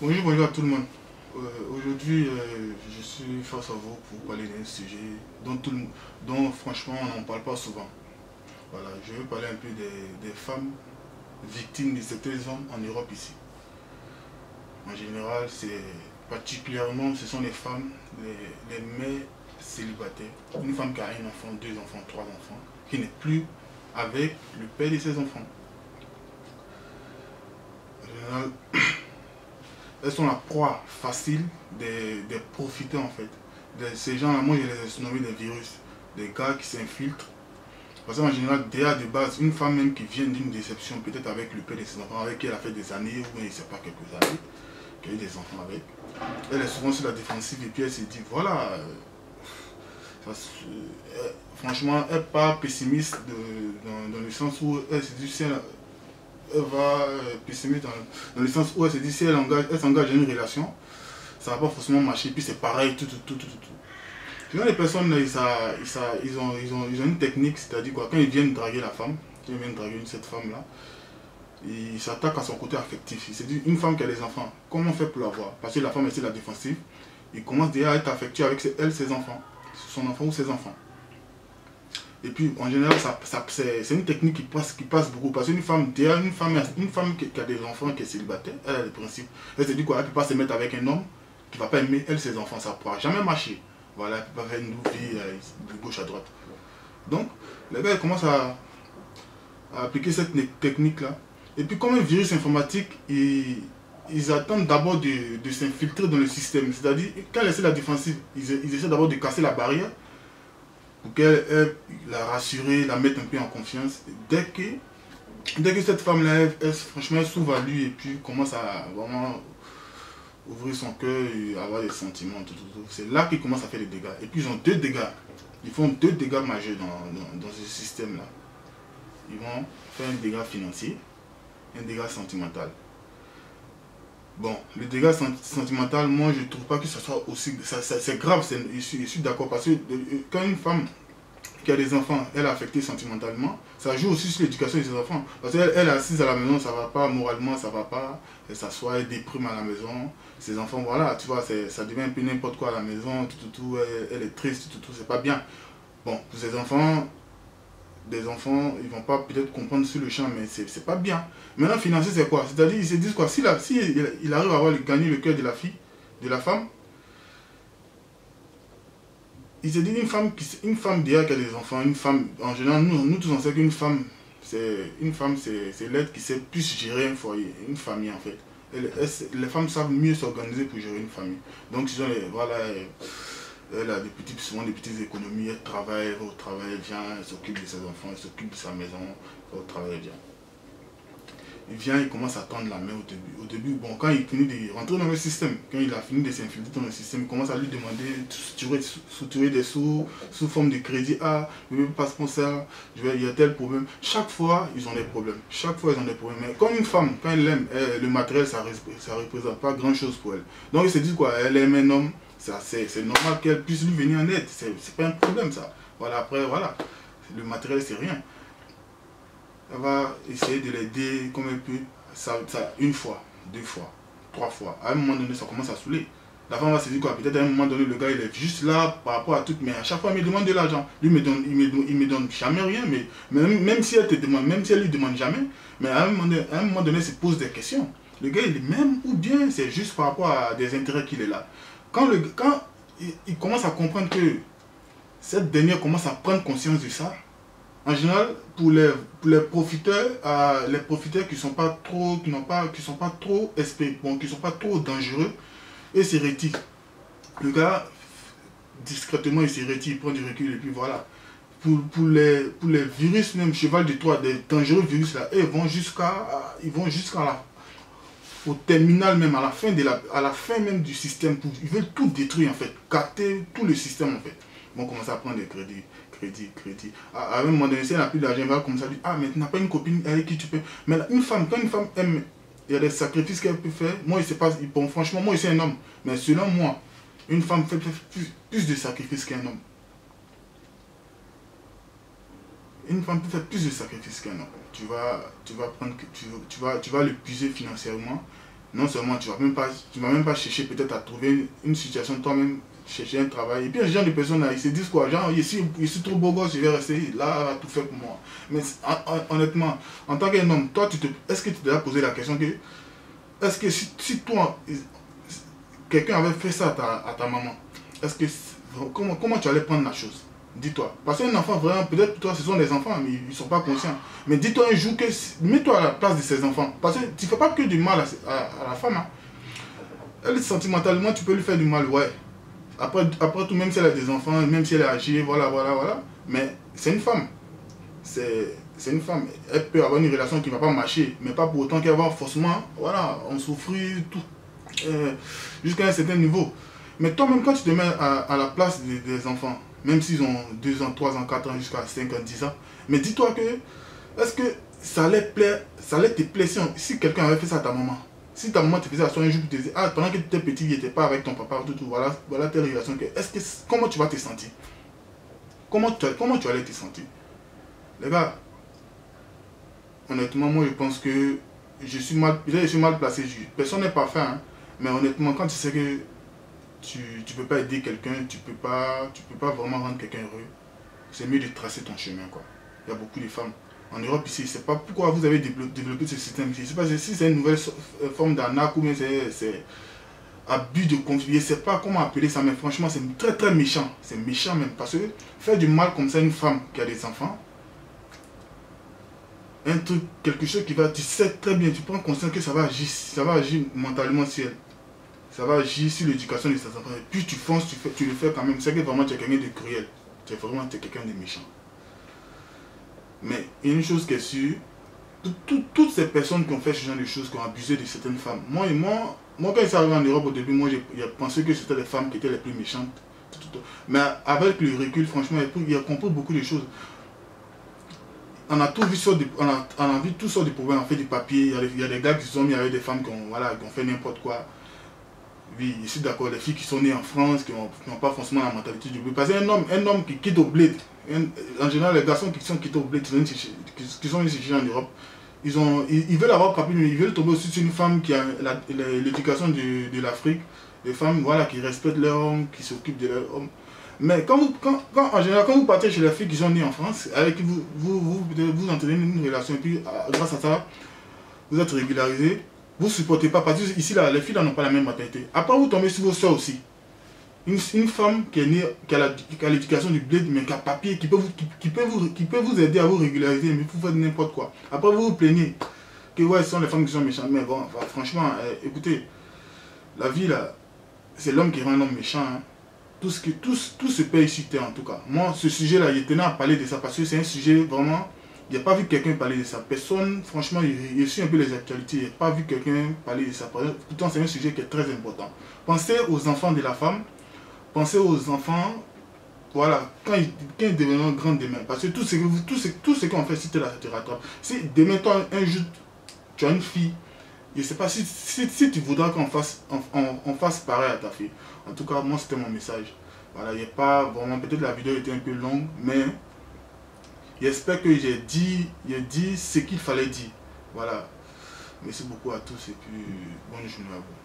Bonjour, bonjour à tout le monde. Aujourd'hui, je suis face à vous pour parler d'un sujet dont franchement on n'en parle pas souvent. Voilà, je vais parler un peu des femmes victimes de certains hommes en Europe ici. En général, c'est particulièrement, ce sont les femmes, les mères célibataires. Une femme qui a un enfant, deux enfants, trois enfants, qui n'est plus avec le père de ses enfants. En général, elles sont la proie facile des profiteurs en fait. Ces gens-là, moi je les ai surnommés des virus, des gars qui s'infiltrent. Parce qu'en général, déjà de base, une femme même qui vient d'une déception, peut-être avec le père de ses enfants, avec qui elle a fait des années, ou bien il ne sait pas quelques années, qui a eu des enfants avec, elle est souvent sur la défensive et puis elle se dit, voilà, franchement, elle n'est pas pessimiste dans le sens où elle se dit, si elle va pessimiste dans le sens où elle se dit, si elle s'engage dans une relation, ça va pas forcément marcher, puis c'est pareil, tout. Sinon, les personnes, ils ont une technique, c'est-à-dire quoi, quand ils viennent draguer la femme, quand ils viennent draguer cette femme-là, ils s'attaquent à son côté affectif. Ils se disent, une femme qui a des enfants, comment on fait pour l'avoir? Parce que la femme est sur la défensive, il commence déjà à être affectueux avec elle, ses enfants, son enfant ou ses enfants. Et puis, en général, c'est une technique qui passe beaucoup. Parce qu'une femme, déjà, une femme qui a des enfants, qui est célibataire, elle a des principes. Elle se dit quoi, elle ne peut pas se mettre avec un homme qui ne va pas aimer, elle, ses enfants. Ça ne pourra jamais marcher. Voilà, elle ne peut pas faire une vie de gauche à droite. Donc, les gars, ils commencent à appliquer cette technique-là. Et puis, comme un virus informatique, ils attendent d'abord de s'infiltrer dans le système. C'est-à-dire, quand elle essaie la défensive, ils essaient d'abord de casser la barrière pour qu'elle la rassurer, la mettre un peu en confiance. Dès que cette femme-là, franchement, elle s'ouvre à lui et puis commence à vraiment ouvrir son cœur et avoir des sentiments, c'est là qu'ils commencent à faire des dégâts. Et puis ils ont deux dégâts. Ils font deux dégâts majeurs dans ce système-là. Ils vont faire un dégât financier, un dégât sentimental. Bon, le dégât sentimental, moi je ne trouve pas que ça soit aussi... C'est grave, je suis d'accord, parce que quand une femme qui a des enfants, elle est affectée sentimentalement, ça joue aussi sur l'éducation de ses enfants. Parce qu'elle est assise à la maison, ça ne va pas, moralement ça ne va pas, elle s'assoit, elle déprime à la maison, ses enfants, voilà, tu vois, ça devient un peu n'importe quoi à la maison, elle est triste, c'est pas bien. Bon, pour ses enfants, des enfants, ils vont pas peut-être comprendre sur le champ, mais c'est pas bien. Maintenant, financer, c'est quoi? C'est-à-dire, ils se disent quoi? Si il arrive à gagner le cœur de la fille, de la femme, il se dit une femme déjà qui a des enfants, une femme, en général, nous tous on sait qu'une femme, c'est l'être qui sait plus gérer un foyer, une famille en fait. Les femmes savent mieux s'organiser pour gérer une famille. Donc, voilà, elle a souvent des petites économies, elle travaille, elle va au travail, elle vient, elle s'occupe de ses enfants, elle s'occupe de sa maison, elle va au travail, elle vient. Il vient, il commence à tendre la main au début. Au début, bon, quand il finit de rentrer dans le système, quand il a fini de s'infiltrer dans le système, il commence à lui demander de soutirer des sous forme de crédit. Ah, je ne veux pas sponsor ça, il y a tel problème. Chaque fois, ils ont des problèmes. Chaque fois, ils ont des problèmes. Mais comme une femme, quand elle aime, le matériel, ça ne représente pas grand-chose pour elle. Donc, il se dit quoi, elle aime un homme, c'est normal qu'elle puisse lui venir en aide. C'est pas un problème, ça. Voilà, après, voilà. Le matériel, c'est rien. Elle va essayer de l'aider comme elle peut, une fois, deux fois, trois fois. À un moment donné, ça commence à saouler. La femme va se dire quoi, peut-être à un moment donné, le gars il est juste là par rapport à tout, mais à chaque fois il me demande de l'argent. Lui il me donne jamais rien, mais même si elle te demande, même si elle lui demande jamais, mais à un moment donné, il se pose des questions. Le gars il est même, ou bien c'est juste par rapport à des intérêts qu'il est là. Quand il commence à comprendre que cette dernière commence à prendre conscience de ça, en général, pour les profiteurs qui sont pas trop, qui sont pas trop bon, qui sont pas trop dangereux, et se retirent. Le gars, discrètement, il se retire, il prend du recul et puis voilà. Pour les virus, même cheval de Troie, des dangereux virus là, ils vont au terminal même, à la fin même du système, ils veulent tout détruire en fait, capter tout le système en fait. Ils vont commencer à prendre des crédits. À un moment donné, si elle n'a plus d'argent, elle va commencer à dire, ah, mais tu n'as pas une copine avec qui tu peux. Mais là, quand une femme aime, il y a des sacrifices qu'elle peut faire. Moi, bon, franchement, moi, je suis un homme. Mais selon moi, une femme fait plus de sacrifices qu'un homme. Une femme peut faire plus de sacrifices qu'un homme. Tu vas l'épuiser financièrement. non seulement tu vas même pas chercher peut-être à trouver une situation toi-même, chercher un travail. Et puis, les gens de personnes là, ils se disent quoi, genre, je suis trop beau gosse, je vais rester là, tout fait pour moi. Mais honnêtement, en tant qu'un homme, toi, est-ce que tu t'es posé la question que, est-ce que si toi, quelqu'un avait fait ça à ta maman, est-ce que, comment tu allais prendre la chose? Dis-toi. Parce qu'un enfant, vraiment, peut-être pour toi, ce sont des enfants, mais ils ne sont pas conscients. Mais dis-toi un jour que, mets-toi à la place de ces enfants. Parce que tu ne fais pas que du mal à la femme. Hein. Elle, sentimentalement, tu peux lui faire du mal, ouais. Après tout, même si elle a des enfants, même si elle est âgée, voilà. Mais c'est une femme. C'est une femme. Elle peut avoir une relation qui ne va pas marcher, mais pas pour autant qu'elle va forcément, voilà, on souffrir, tout. Jusqu'à un certain niveau. Mais toi-même, quand tu te mets à la place des enfants, même s'ils ont 2 ans, 3 ans, 4 ans, jusqu'à 5 ans, 10 ans, mais dis-toi que, est-ce que ça allait te plaire si quelqu'un avait fait ça à ta maman? Si ta maman te faisait ça un jour, tu te disais, ah, pendant que tu étais petit, il n'était pas avec ton papa, tout, voilà telle relation. Comment tu vas te sentir? Comment tu allais te sentir? Les gars, honnêtement, moi je pense que je suis mal placé. Personne n'est parfait, hein, mais honnêtement, quand tu sais que tu ne peux pas aider quelqu'un, tu peux pas vraiment rendre quelqu'un heureux, c'est mieux de tracer ton chemin, quoi. Il y a beaucoup de femmes. En Europe ici, c'est pas pourquoi vous avez développé ce système ici. Je sais pas si c'est une nouvelle forme d'arnaque ou bien c'est abus de confiance. Je sais pas comment appeler ça, mais franchement, c'est très très méchant. C'est méchant même. Parce que faire du mal comme ça à une femme qui a des enfants, un truc, quelque chose qui va, tu sais très bien, tu prends conscience que ça va agir mentalement sur elle. Ça va agir sur l'éducation de ses enfants. Et puis tu fonces, tu le fais quand même. C'est que vraiment tu es quelqu'un de cruel. Tu es quelqu'un de méchant. Mais il y a une chose qui est sûre, toutes ces personnes qui ont fait ce genre de choses, qui ont abusé de certaines femmes, moi quand je suis arrivé en Europe au début, moi j'ai pensé que c'était les femmes qui étaient les plus méchantes. Mais avec le recul, franchement, il a compris beaucoup de choses. On a tout vu on a vu toutes sortes de problèmes, on fait du papier, il y a des gars qui se sont mis avec des femmes qui ont fait n'importe quoi. Oui, je suis d'accord, les filles qui sont nées en France, qui n'ont pas forcément la mentalité du bled. Parce qu'un homme qui quitte au bled, en général les garçons qui sont quittés au bled, qui sont ici en Europe, ils veulent avoir papier, mais ils veulent tomber aussi sur une femme qui a l'éducation de l'Afrique, des femmes voilà, qui respectent leur homme, qui s'occupent de leur homme. Mais en général, quand vous partez chez les filles qui sont nées en France, avec qui vous entretenez une relation, et puis grâce à ça, vous êtes régularisé, vous ne supportez pas, parce que ici, là, les filles n'ont pas la même mentalité. Après, vous tombez sur vos soeurs aussi. Une femme qui est née, qui a l'éducation du bled, mais qui a papier, qui peut vous aider à vous régulariser, mais vous faites n'importe quoi. Après, vous vous plaignez que ouais, ce sont les femmes qui sont méchantes. Mais bon, enfin, franchement, écoutez, la vie, là, c'est l'homme qui rend un homme méchant. Hein. Tout se paye sur terre, en tout cas. Moi, ce sujet-là, je tenais à parler de ça, parce que c'est un sujet vraiment... Il n'y a pas vu quelqu'un parler de ça. Personne, franchement, il suit un peu les actualités. Il n'y a pas vu quelqu'un parler de ça. Pourtant, c'est un sujet qui est très important. Pensez aux enfants de la femme. Pensez aux enfants, voilà, quand ils deviendront grands demain. Parce que tout ce qu'on fait, si tu te rattrapes. Si demain, toi, un jour, tu as une fille, je ne sais pas si tu voudras qu'on fasse pareil à ta fille. En tout cas, moi, c'était mon message. Voilà, il n'y a pas vraiment... Peut-être la vidéo était un peu longue, mais... J'espère que j'ai dit ce qu'il fallait dire. Voilà. Merci beaucoup à tous et puis bonne journée à vous.